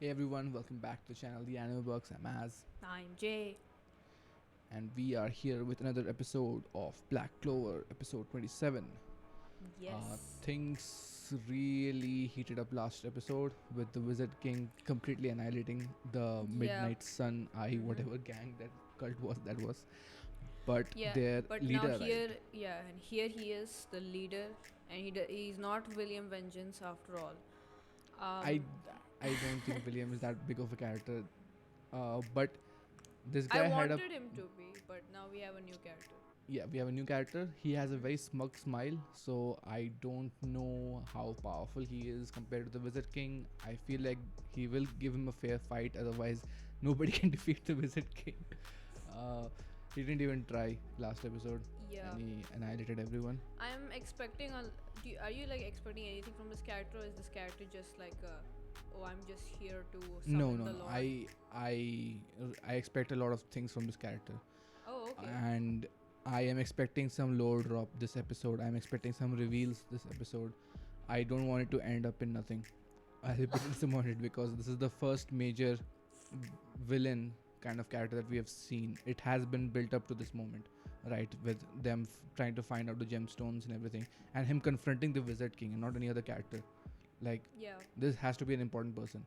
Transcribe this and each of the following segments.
Hey everyone, welcome back to the channel The Anime Bugs. I'm Az, I'm Jay. and we are here with another episode of Black Clover, episode 27. Yes. Things really heated up last episode with the Wizard King completely annihilating the Yeah. Midnight Sun Eye, Mhm. whatever gang that cult was that was. But Yeah. their But leader now arrived. and here he is, the leader, and he's not William Vengeance after all. I, Um, I don't think William is that big of a character, but this I guy had a wanted him to be, but now we have a new character. yeah, we have a new character. He has a very smug smile, so I don't know how powerful he is compared to the Wizard King. I feel like he will give him a fair fight, otherwise nobody can defeat the Wizard King. uh, he didn't even try last episode, Yeah. and he annihilated everyone. I'm expecting are you like expecting anything from this character, or is this character just like oh, I'm just here to summon the No. Lord? I expect a lot of things from this character, Oh, okay. and I am expecting some lore drop this episode. I'm expecting some reveals this episode. I don't want it to end up in nothing. I repeatedly disappointed it because this is the first major villain kind of character that we have seen. It has been built up to this moment, right? With them trying to find out the gemstones and everything, and him confronting the Wizard King and not any other character. Like, Yeah. this has to be an important person.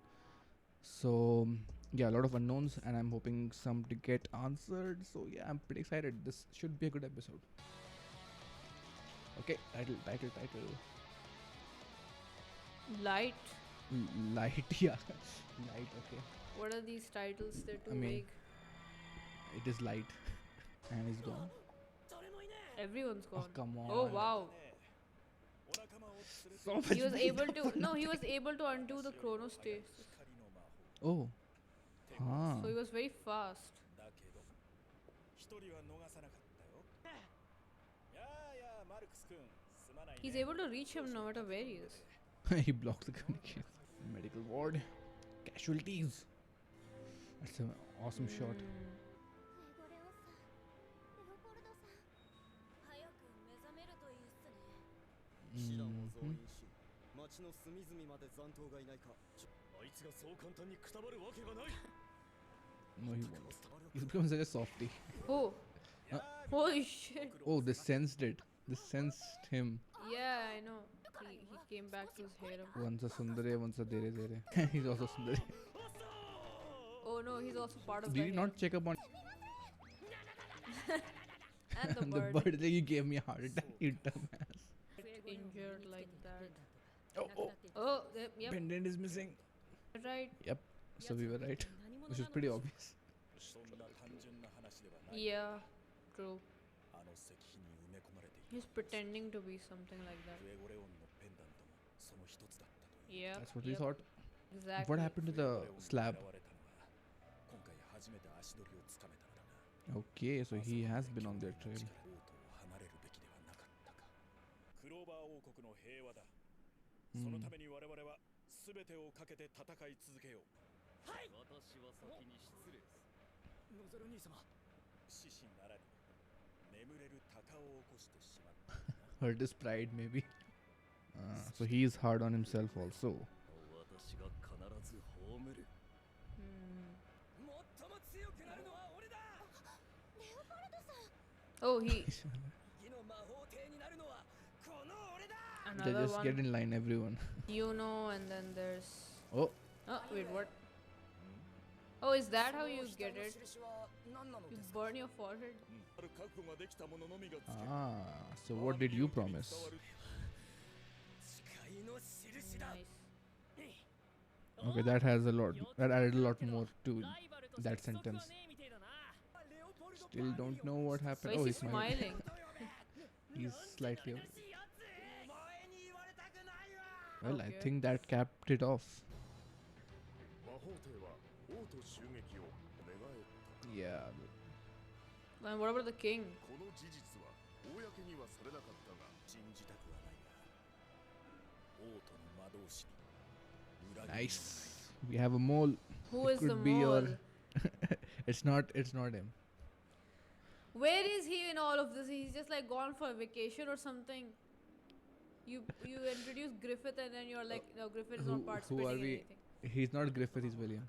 So, yeah, a lot of unknowns, and I'm hoping some to get answered. So, yeah, I'm pretty excited. This should be a good episode. Okay, title. Light. Light, yeah. Light, okay. What are these titles? They're too I mean, vague. it is light. And he's gone. Everyone's Oh, gone. come on. Oh wow. So much He was build able up. to he was able to undo the chronostasis. Oh. Huh. So he was very fast. He's able to reach him no matter where he is. He blocked the communication. Medical ward. Casualties. That's an awesome shot. レゴレオさん、レオポルドさん、早く目覚めるといいっすね。騎士団を増員し、町の隅々まで残党がいないか。あいつがそう簡単にくたばるわけがない。 No, he won't. He's become such a softie. Oh. Holy shit. Oh, they sensed it. They sensed him. Yeah, I know. He came back to his harem. Once a sundare, once a dere dere. He's also sundare. Oh no, he's also part of Did the you not check up on and the the bird. bird that you gave me a heart attack, you dumbass? Injured like that. Oh, Oh, yep. pendant is missing. Right. Yep. So we were right. Which was pretty obvious. Yeah. True. He's pretending to be something like that. Yeah. That's what we thought. Exactly. What happened to the slab? Okay, so he has been on their trail. クローバー王国の平和だ。そのために我々は全てをかけて戦い続けよう。はい。私は先に失礼です。ノゼル兄様。獅子ならぬ眠れる鷹を起こしてしまった。 Hurt his pride, maybe. So he is hard on himself also. 私が必ず葬る。 Hmm. 最も強くなるのは俺だ。レオポルドさん、 Oh, he. 次の魔法帝になるのはこの俺だ。 They Another just get one. in line, everyone. You know, and then there's. Oh, Oh, wait, what? Oh, is that how you get it? 印は何なの You ですか。 burn your forehead? ある覚悟ができた者のみがつける。 so what did you promise? 誓いの印だ。 Nice. Okay, that has a lot. That added a lot more to that sentence. Still don't know what happened. Why Oh, is he's he smiling. smiling? He's slightly. お前に言われたくないわ。 Well, I Okay. think that capped it off. 魔法帝は王と襲撃を願え Yeah. And what about the king? この事実は公にはされなかったが信じたくはないが王との魔導士に裏切りのない Nice. We have a mole. Who It is the could be mole? your- It's not him. Where is he in all of this? He's just like gone for a vacation or something. You introduce Griffith and then you're like, no, Griffith is not Who participating are in we? anything. He's not Griffith, he's William.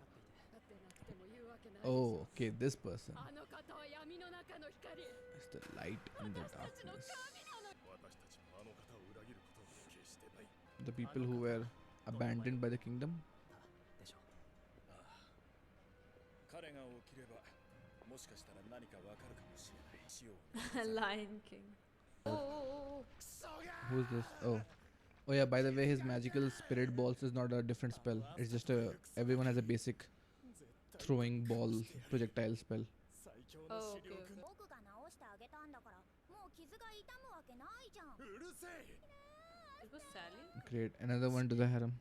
Oh, okay, this person. It's the light in the darkness. 私たちもあの方を裏切ることを決してない。 The people who were abandoned by the kingdom. でしょ彼が起きれば、もしかしたら何かわかるかもしれない。死を Lion King. Oh. Who's this? Oh. Oh yeah, by the way, his magical spirit balls is not a different spell. It's just a, everyone has a basic throwing ball projectile spell. 最強 Oh, の資 okay, 料 okay. 僕が直してあげたんだからもう傷が痛むわけないじゃんうるせえ It was Sally? Great, another one to the harem.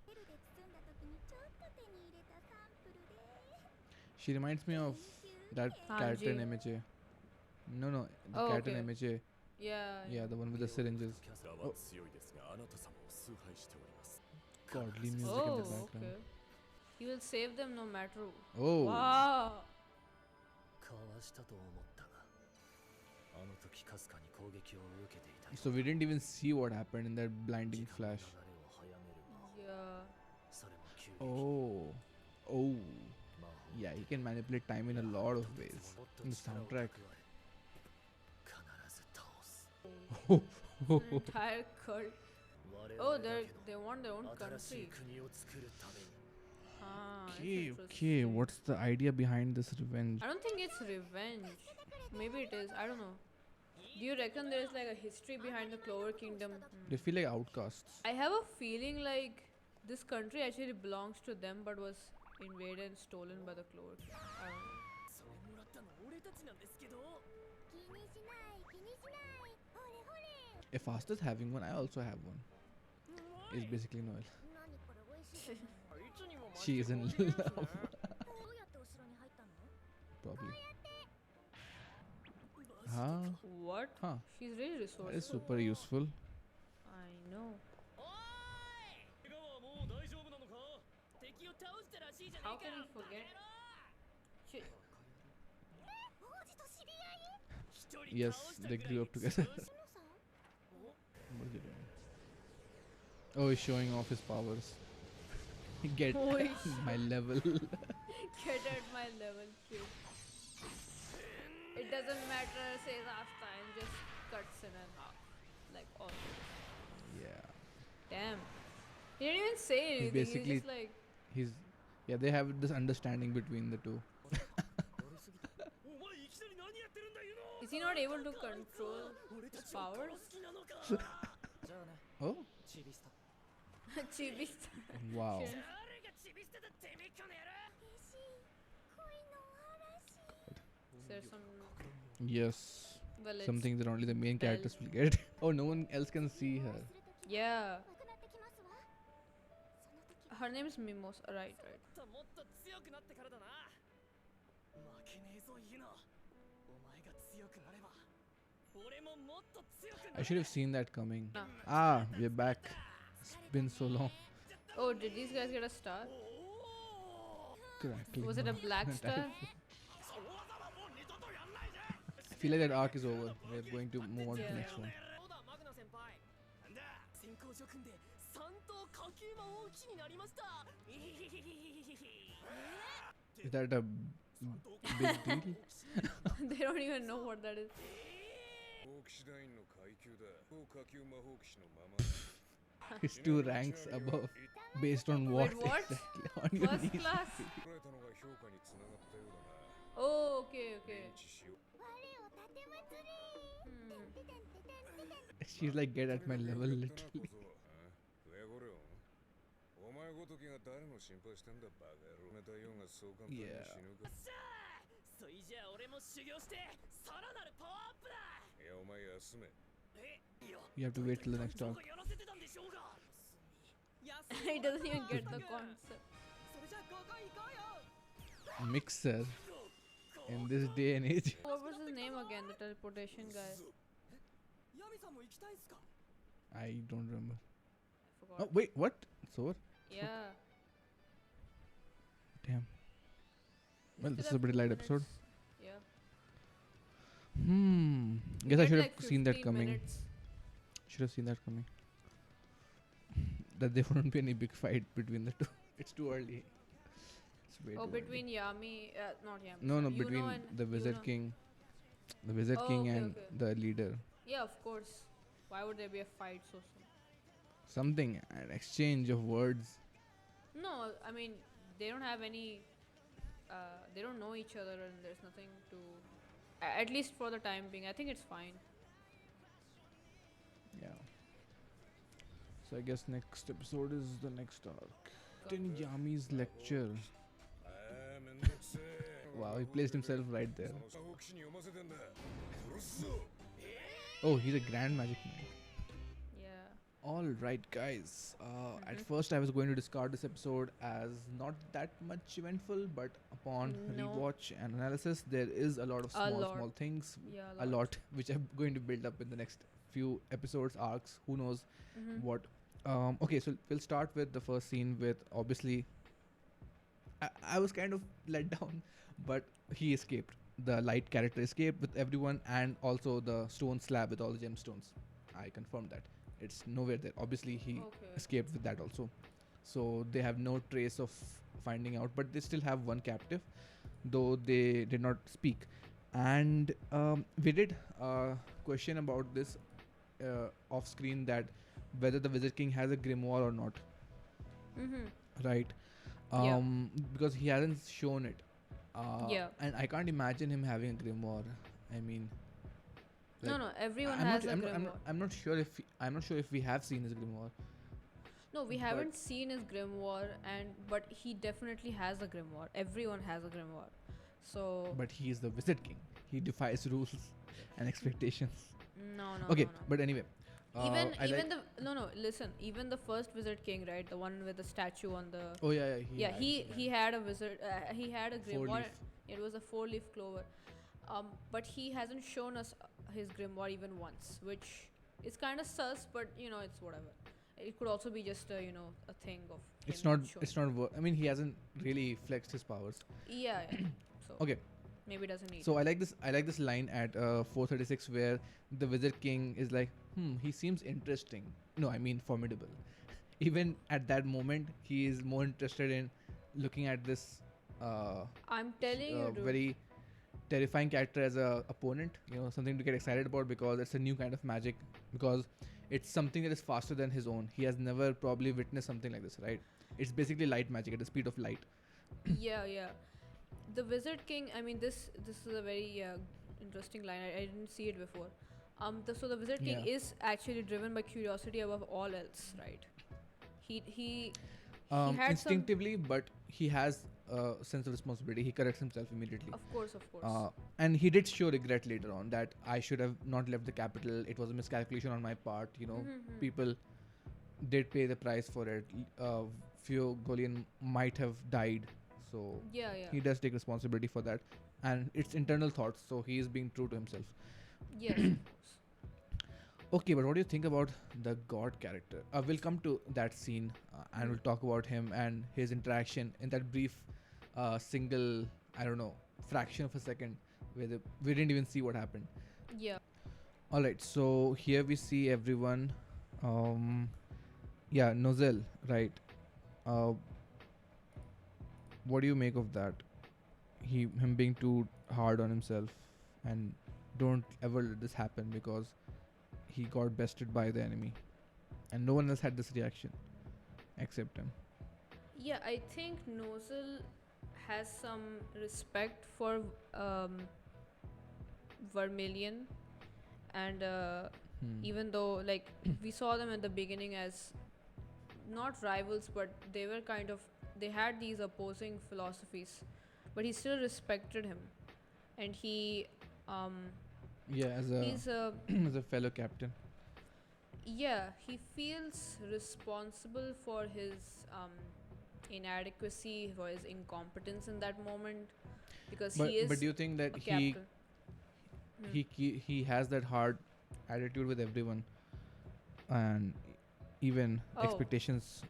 ペルで包んだ時にちょっと手に入れたサンプルで She reminds me of that character in MHA. No, the Oh, character okay. in MHA. Yeah. Yeah, the one with the syringes. キャラは強いですが、あなた様を崇拝しております。 Godly music in the Oh, background. okay. He will save them no matter. Oh, Wow. かわしたと思ったがあの時かすかに攻撃を受けていた so we didn't even see what happened in that blinding 時間の flash. 流れを早める魔法 Yeah. それも急激 Oh, 魔法 yeah, he can manipulate time in a lot of ways. もっと In the 力を soundtrack. 蓄え必ず倒す An entire cult. 我 Oh, 々だ they want their own けの新しい country. 国を作るために Ah, that's Okay, interesting. what's the idea behind this revenge? I don't think it's revenge. Maybe it is. I don't know. Do you reckon there's like a history behind the Clover Kingdom? They feel like outcasts. I have a feeling like this country actually belongs to them but was invaded and stolen by the Clover King. I don't know. それもらったの俺たちなんですけど気にしない気にしないほれほれ If Fasta's having one, I also have one. It's basically Noel. 何これ美味しいじゃないあいつにも She is in 負け love. てるんですねどうやって後ろに入ったの Probably. マジで Huh? What? Huh. She's really That resourceful. is super useful. I know. おーい怪我はもう大丈夫なのか敵を倒したらしいじゃね How えか can he forget? She, 王子と知り合い Yes, they grew up together. 篠さん What is he doing? Oh, he's showing off his powers. Get Oh, my level. get at my level, kid. It doesn't matter, says Einstein, just cuts in half. Like all. Yeah. Damn. He didn't even say anything. He's basically- just like, Yeah, they have this understanding between the two. お前いきなり何やってるんだユノ is he not able to control 俺た his ちを殺 powers? す気なのかじゃあね Oh, チビスタ Chibi. wow. Shit. 誰がチビスタだてめえかね嬉しい恋の嵐 Is there some Yes. well, it's, Some things that only the main Belle. characters will get. Oh, no one else can see her. する時 yeah. なくなってきますわその時 Her name is Mimosa. Right, right. もっと強くなってからだな負けねえぞユノお前が強くなれば俺ももっと強くな I る should have seen that coming. No. Ah, we're back. It's been so long. Oh, did these guys get a star? おー Crackling. Was it a black star? その技はもう二度とやんないぜ I feel like that arc is over. We're going to move on to the Yeah. next one. そうだマグナ先輩なんだ先行所組んで三等下級魔王騎士になりました Is that a big deal? They don't even know what that is. 法騎士団員の階級だ。高下級魔法騎士のまま。 It's 2 ranks above. Based on what? Wait, what? Exactly? On your First knees. class. 捉えたのが評価につながったようだな。 Oh, okay, okay. 認知しよう。我を立てまつり Hmm. ててんててんててん She's like, get at my level, 言ったな literally. 小僧上ごれよ。お前ごときが誰の心配してんだバカ野郎。めたようがそう簡単に Yeah. 死ぬか。そいじゃあ俺も修行してさらなるパワーアップだいやお前休め。いや You have to wait till the next ど talk. こやらせてたんでしょうが He doesn't even get the concept. それじゃあここ行こうよ Mixer. In this day and age. What was his name again? The teleportation guy. ヤミさんも行きたいんすか I don't remember. I Oh, forgot. wait, what? It's over? Yeah. Damn. Well, Still this is have a pretty 2 light minutes. episode. Yeah. Guess I Get should like have seen that 50 coming. minutes. Should have seen that coming. that there wouldn't be any big fight between the two. It's too early. It's way Oh, too early. between Yami, not Yami. No, sorry, no, Yuno between and the Wizard Yuno. King, the Wizard Oh, King okay, and okay. the leader. Yeah, of course. Why would there be a fight so soon? Something, an exchange of words. No, I mean they don't have any. They don't know each other, and there's nothing to. At least for the time being, I think it's fine. Yeah. So I guess next episode is the next arc. In Yami's lecture. Wow, he placed himself right there. Oh, he's a grand magic man. Yeah. All right, guys. At Mhm. first, I was going to discard this episode as not that much eventful, but upon No. rewatch and analysis, there is a lot of A small, lot. small things, Yeah. a lot, which I'm going to build up in the next few episodes, arcs. Who knows Mm-hmm. what? Okay, so we'll start with the first scene with obviously. I was kind of let down, but he escaped. The light character escaped with everyone, and also the stone slab with all the gemstones. I confirmed that. It's nowhere there. Obviously, he Okay. escaped with that also. So they have no trace of finding out, but they still have one captive, though they did not speak. And we did question about this off screen, that whether the Wizard King has a grimoire or not, Mm-hmm. right? Yeah. Because he hasn't shown it. Yeah. And I can't imagine him having a grimoire. I mean, No, like, no. Everyone I'm has not, a I'm, grimoire. not, I'm not sure if I'm not sure if we have seen his grimoire. No, we but- haven't seen his grimoire, but he definitely has a grimoire. Everyone has a grimoire. So But he is the Wizard King. He defies rules and expectations. no, no. Okay, no, no. but anyway. even I even like, the no, listen, even the first Wizard King, right, the one with the statue on the oh yeah, yeah. yeah, had he had a wizard, he had a grimoire. four-leaf. It was a 4-leaf clover, but he hasn't shown us his grimoire even once, which is kind of sus, but it's whatever. It could also be just a thing of It's him not. showing. It's not. I mean, he hasn't really flexed his powers. Yeah, yeah. So Okay. maybe doesn't need. So I like this. I like this line at 436 where the Wizard King is like, he seems interesting. No, I mean formidable. Even at that moment, he is more interested in looking at this I'm telling you, dude. very terrifying character as a opponent. Something to get excited about, because it's a new kind of magic. Because it's something that is faster than his own. He has never probably witnessed something like this, right? It's basically light magic at the speed of light. Yeah, yeah. The Wizard King. I mean, this is a very interesting line. I didn't see it before. So the Wizard King Yeah. is actually driven by curiosity above all else, right? He had some. Instinctively, but he has a sense of responsibility. He corrects himself immediately. Of course, of course. And he did show regret later on, that I should have not left the capital. It was a miscalculation on my part. Mhm. People did pay the price for it. Few Golian might have died, so Yeah, yeah. he does take responsibility for that, and it's internal thoughts. So he is being true to himself. Yes, of course. Okay, but what do you think about the god character? We'll come to that scene, and we'll talk about him and his interaction in that brief single, I don't know, fraction of a second where we didn't even see what happened. Yeah. All right, so here we see everyone. Yeah, Nozel, right? What do you make of that? Him being too hard on himself, and don't ever let this happen, because he got bested by the enemy, and no one else had this reaction except him. Yeah, I think Nozel has some respect for Vermilion, and even though we saw them at the beginning as not rivals, but they had these opposing philosophies, but he still respected him, and Yeah, as he's a as a fellow captain. yeah, he feels responsible for his inadequacy, for his incompetence in that moment, because But he is do you think that a captain. he has that hard attitude with everyone, and even Oh. expectations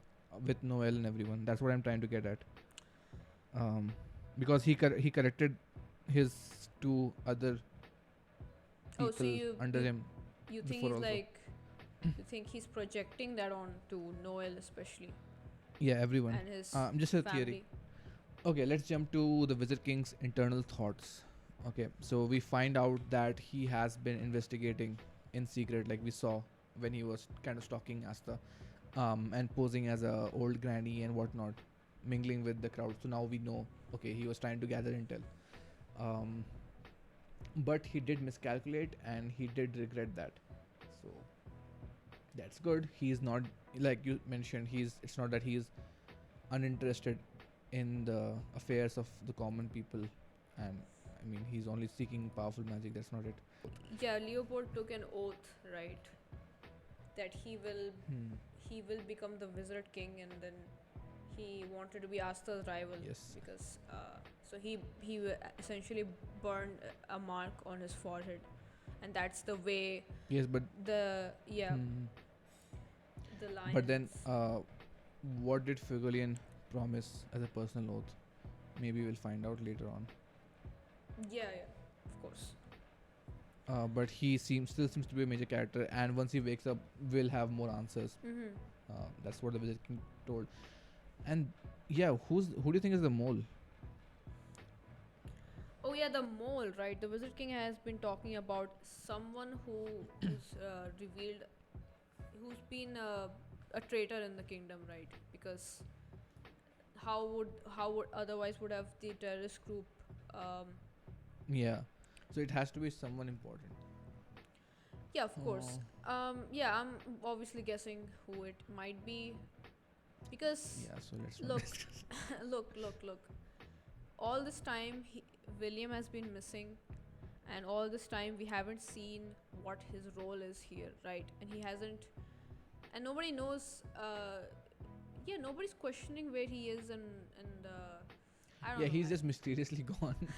with Noel and everyone? That's what I'm trying to get at. Because he corrected his two other Oh, people so under him. you think before he's also. like You think he's projecting that on to Noel especially Yeah, everyone. and his Just a theory. family? Okay, let's jump to the Wizard King's internal thoughts. Okay, so we find out that he has been investigating in secret, like we saw when he was kind of stalking Asta, and posing as a old granny and whatnot, mingling with the crowd. So now we know, okay, he was trying to gather intel. Um, but he did miscalculate and he did regret that. So that's good. He's not, like you mentioned, it's not that he's uninterested in the affairs of the common people, and I mean he's only seeking powerful magic. That's not it. Yeah, Leopold took an oath, right? That Hmm. he will become the Wizard King, and then he wanted to be Asta's rival. Yes. Because so essentially burned a mark on his forehead, and that's the way Yes, but the hmm. the line. But then, is. what did Figolian promise as a personal oath? Maybe we'll find out later on. Yeah, of course. But he still seems to be a major character, and once he wakes up, we'll have more answers. Mm-hmm. That's what the Wizard King told. And yeah, who do you think is the mole? Oh yeah, the mole, right? The Wizard King has been talking about someone who's revealed, who's been a traitor in the kingdom, right? Because how would otherwise would have the terrorist group? Um, Yeah, so it has to be someone important. yeah, of course. Yeah, I'm obviously guessing who it might be because Yeah, so let's not look, discuss. look. All this time, William has been missing, and all this time we haven't seen what his role is here, right? And he hasn't, and nobody knows. Yeah, nobody's questioning where he is, and I don't Yeah, know. he's just mysteriously gone.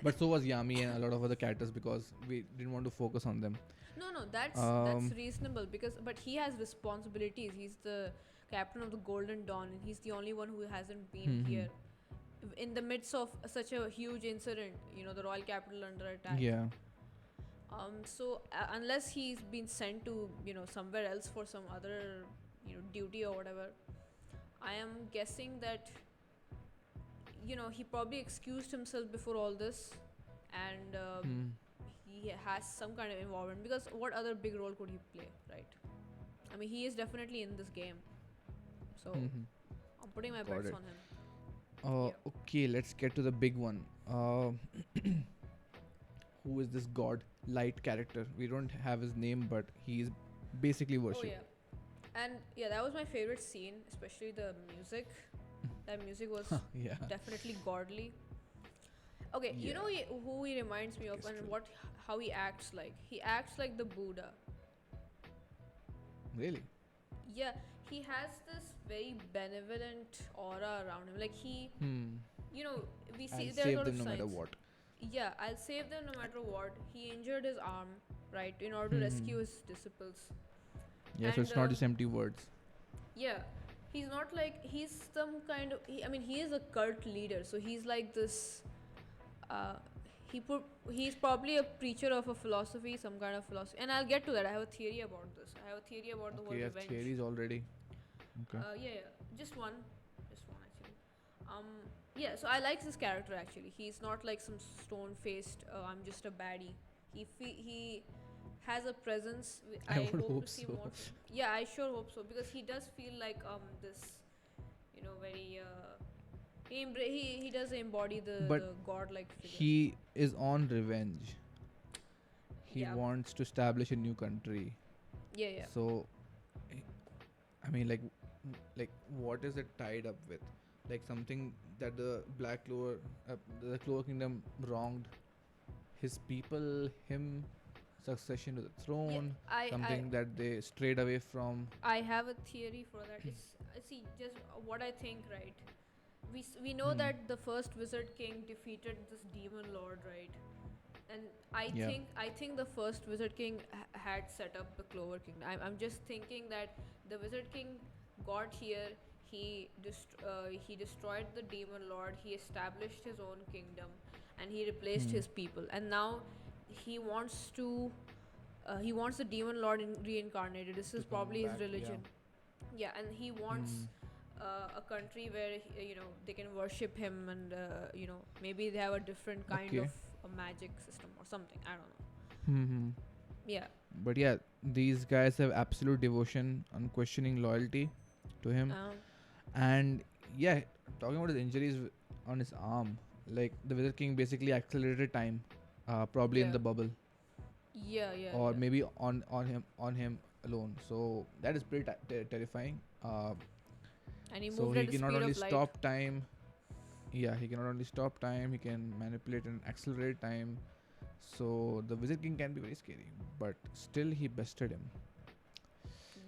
But so was Yami and a lot of other characters because we didn't want to focus on them. No, that's Um, reasonable because but he has responsibilities. He's the captain of the Golden Dawn, and he's the only one who hasn't been Mhm. here in the midst of such a huge incident. The royal capital under attack. Yeah. So unless he's been sent to somewhere else for some other duty or whatever, I am guessing that he probably excused himself before all this, and Hmm. he has some kind of involvement because what other big role could he play, right? I mean, he is definitely in this game, so Mhm. I'm putting my Got bets it. on him. Yeah. Okay, let's get to the big one. Who is this god light character? We don't have his name, but he's basically Oh worshipped. yeah, and yeah, that was my favorite scene, especially the music. That music was Yeah. definitely godly. Okay, you Yeah. know who he reminds me of, and Orchestral. how he acts like. He acts like the Buddha. Really? Yeah, he has this very benevolent aura around him. Like Hmm. we see I'll there are a save lot of them no matter signs. what. Yeah, I'll save them no matter what. He injured his arm, right, in order to Hmm. rescue his disciples. Yeah, so And it's not just empty words. yeah, he's not like he's some kind of. I mean, he is a cult leader, so he's like this. Uh, he's probably a preacher of a philosophy, some kind of philosophy, and I'll get to that. I have a theory about this. I have a theory about the whole Okay, you have revenge. theories already. Okay. Yeah, just one actually. Yeah, so I like this character actually. He's not like some stone-faced. I'm just a baddie. He has a presence. I I would hope hope to see so. more. Yeah, I sure hope so because he does feel like this, very. He does embody But the godlike figure. he is on revenge. He Yeah. wants to establish a new country. Yeah. So, eh, I mean, like, what is it tied up with? Like something that the the Clover Kingdom wronged his people, him, succession to the throne, I something that they strayed away from. I have a theory for that. It's see just what I think, right? We know Hmm. that the first Wizard King defeated this demon lord, right? And Yeah. I think the first Wizard King had set up the Clover Kingdom. I'm just thinking that the Wizard King got here. He destroyed the demon lord. He established his own kingdom, and he replaced Hmm. his people. And now he wants to he wants the demon lord reincarnated. This To is come probably his back, yeah. religion. Yeah, and he wants a country where they can worship him, and maybe they have a different kind Okay. of a magic system or something. I don't know. Hmm. Yeah. But yeah, these guys have absolute devotion, unquestioning loyalty to him. And yeah, talking about his injuries on his arm, like the Wizard King basically accelerated time, probably in Yeah. the bubble, Yeah, yeah, or yeah. maybe on him alone. So that is pretty terrifying. And he So moved he at the cannot speed only of light. stop time. Yeah, he cannot only stop time. He can manipulate and accelerate time. So the Wizard King can be very scary, but still he bested him.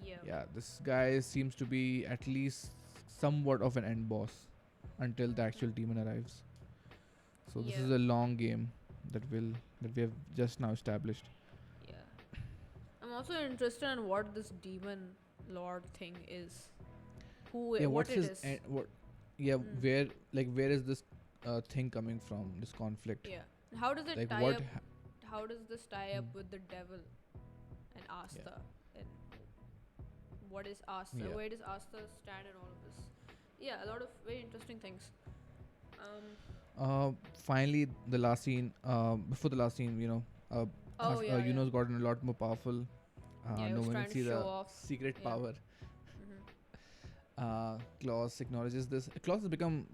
Yeah. Yeah, this guy seems to be at least somewhat of an end boss until the actual demon arrives. So this Yeah. is a long game that we have just now established. Yeah. I'm also interested in what this demon lord thing is. Yeah, What what's it his is. what? Yeah, Mm. where is this thing coming from? This conflict. Yeah. How does it Like tie what? up? How does this tie up Hmm. with the devil and Yeah. Asta? And what is Asta? Yeah. Where does Asta stand in all of this? Yeah, a lot of very interesting things. Finally, the last scene. Before the last scene, Oh yeah, yeah. Yuno's gotten a lot more powerful. Yeah, he No was one can trying to see show the off. secret Yeah. power. Mm-hmm. Klaus acknowledges this. Klaus has become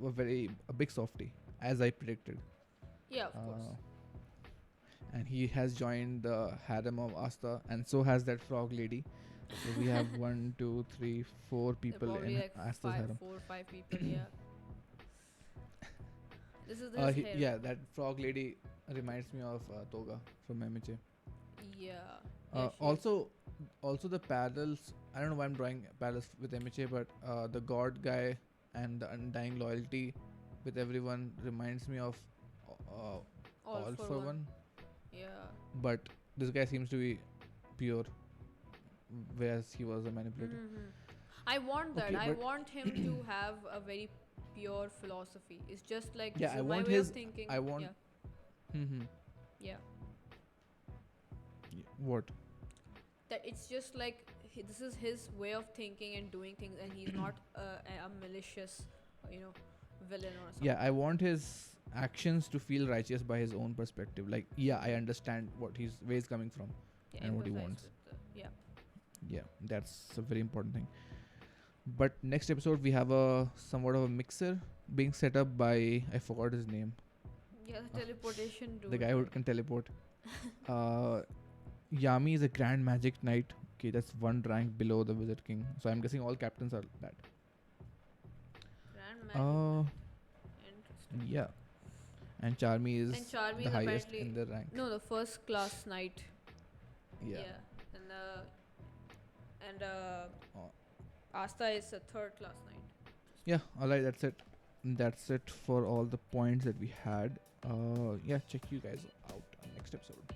a big softie, as I predicted. Yeah, of course. And he has joined the harem of Asta, and so has that frog lady. So we have 1, 2, 3, 4 There are people probably in like Asta's harem. 4 or 5 people. Yeah. This is his hair. Yeah, that frog lady reminds me of Toga from MHA. Yeah. Also the parallels. I don't know why I'm drawing parallels with MHA, but the god guy and the undying loyalty with everyone reminds me of All for One. Yeah. But this guy seems to be pure, whereas he was a manipulator. I want that. Okay, I but want him to have a very pure philosophy. It's just like Yeah, this I is my want way his- of thinking. I want- Yeah. Mm-hmm. Yeah. What? That it's just like this is his way of thinking and doing things, and he's not a malicious, villain or something. Yeah, I want his actions to feel righteous by his own perspective. Like, yeah, I understand where he's coming from. Yeah, and what he empathize wants. with yeah. Yeah, that's a very important thing. But next episode we have a somewhat of a mixer being set up by, I forgot his name. Yeah, the teleportation dude. The guy who can teleport. Yami is a grand magic knight. Okay, that's one rank below the Wizard King. So I'm guessing all captains are that. Grand magic. Interesting. Yeah. And Charmy is And Charmy the is highest apparently in the rank. no, the first class knight. Yeah. And Oh. Asta is a third class knight. Yeah, alright, that's it. That's it for all the points that we had. Yeah, check you guys out on next episode.